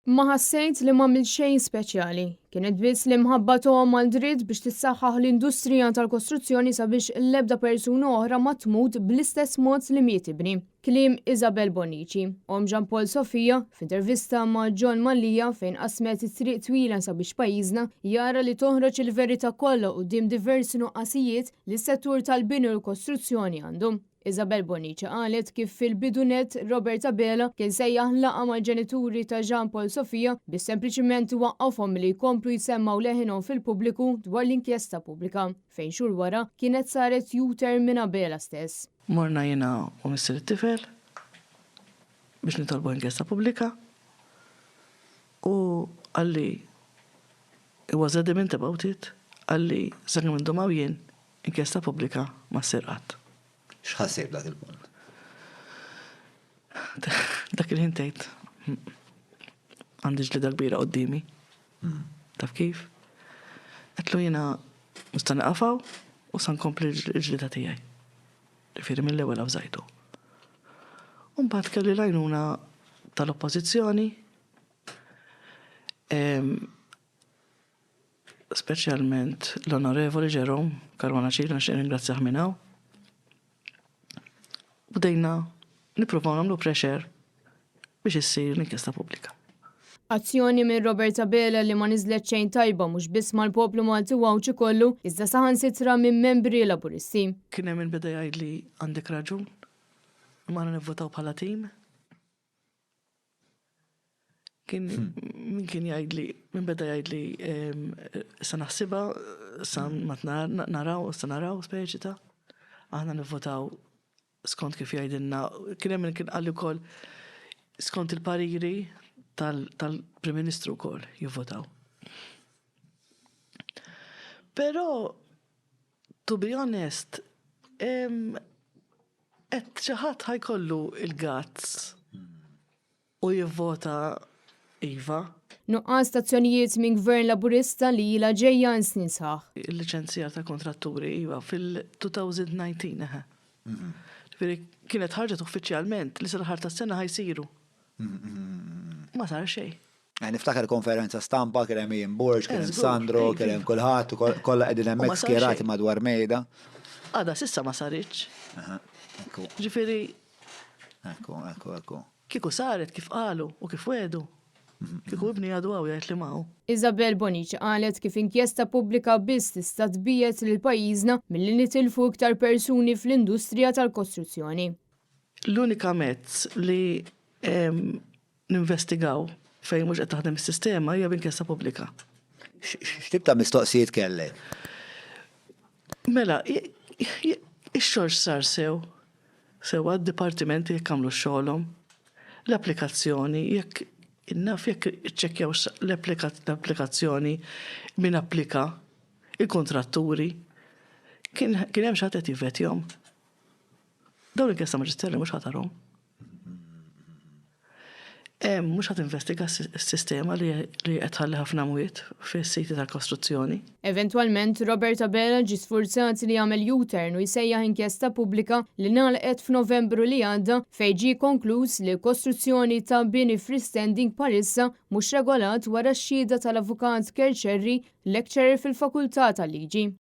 Ma ħassejt li ma xejn speċjali. Kienet biss li mħabba tohom mal-dritt biex tissaħħaħ l-industrija tal-kostruzzjoni sabiex l-ebda persuna oħra ma tmut bl-istess mod li miet tibni. Kliem Isabel Bonici. Ġan Paul Sofija, f'intervista ma' John Mallija fejn qasmet it-triq twila sabiex pajjiżna jara li toħroġ il-verità kollha quddiem diversi nuqqasijiet li s-settur tal-bini u l-kostruzzjoni għandu. Isabel Bonici qalet kif fil-bidunet Robert Abela kien sejjaħ laqa mal-ġenituri ta' Jean Paul Sofija biex sempliċiment waqqafhom li jkomplu jsemmaw leħinhom fil-pubbliku dwar l-inkjesta pubblika fejn xhur wara kienet saret U-turn minn Abela stess. Morna jiena u missier it-tifel biex nitolbu inkjesta pubblika u għalli it was adamant about it, għalli sakemm minn domaw jien inkjesta pubblika ma sserqat. X'ħassib dak il-punt? Dak il-ħintejt. Għandi ġlida kbira qoddimi. Taf kif? Għetlu jena nistan qafaw u san kompli l-ġlida tijaj. Rifiri mill-ewel għafżajtu. Unbat kelli lajnuna tal-oppozizjoni, specialment l-onorevoli Jerome Caruana Ċila, nxin ringrazzjaħ minnaw. Bdejna niprofaw nagħmlu pressure biex issir l-inkjesta pubblika. Azzjoni minn Robert Abela li ma niżlet xejn tajba mhux biss mal-poplu Malti wawċi kollu, iżda saħansitra minn membri Laburisti. Kien hemm min beda jgħidli għandek raġun, ma nivvotaw bħala tim. Min kien jgħidli, min beda jgħidli sa naħsibha, sa ma naraw speċita, aħna nivvotaw skont kif jgħidilna, kien hemm kien qalli wkoll skont il-pariri tal-Prim Ministru wkoll jivvotaw. Però, to be honest, qed xi ħadd ħajkollu il-gazz u jivvota iva. Nuqqas stazzjonijiet minn Gvern Laburista li ilha ġejja snin sħaħ. Il-liċenzjar ta' kontratturi iva fil-2019 kienet ħarġet uffiċjalment li sal-ħar tas-sena ħajsiru. Ma sar xejn. Niftakar konferenza stampa kien hemm Ian Burge, kien hemm Sandro, kien hemm kulħadd kollha qegħdin hemmhekk skjerati madwar mejda. Għada s'issa ma saritx. Ġifieri. Ekku. Kieku saret kif qalu u kif wedu. Kieku ibni għadu għaw jgħid li maħu. Isabel Bonici qalet kif inkjesta pubblika biss tista' tbiet lil pajjiżna milli nitilfu iktar persuni fl-industrija tal-kostruzzjoni. L-unika mezz li ninvestigaw fejn mhux qed taħdem is-sistema hija b'inkjesta pubblika. X'tib ta' mistoqsijiet kellek? Mela, ix-xogħol sar sew għad-dipartimenti jekk għamlu xogħolhom, l-applikazzjoni jekk innaf jekk iċċekkjaw l-applikazzjoni min applika il-kontratturi kien hemm xi ħadd qed jivvetjhom. Dawn l-inkjesta maġisterja mhux ħatarhom. Mhux ħadd investiga s-sistema li qed ħalli ħafna mwiet fis-siti tal-kostruzzjoni. Eventwalment Robert Abela ġie sfurzat li jagħmel U-turn u jsejjaħ inkjesta pubblika li ngħalqet f'Novembru li għadda fejn ġie konkluż li l-kostruzzjoni ta' bini freestanding bħalissa mhux regolat wara x-xhieda tal-Avukat Kerċerri, lecturer fil-Fakultà tal-Liġi.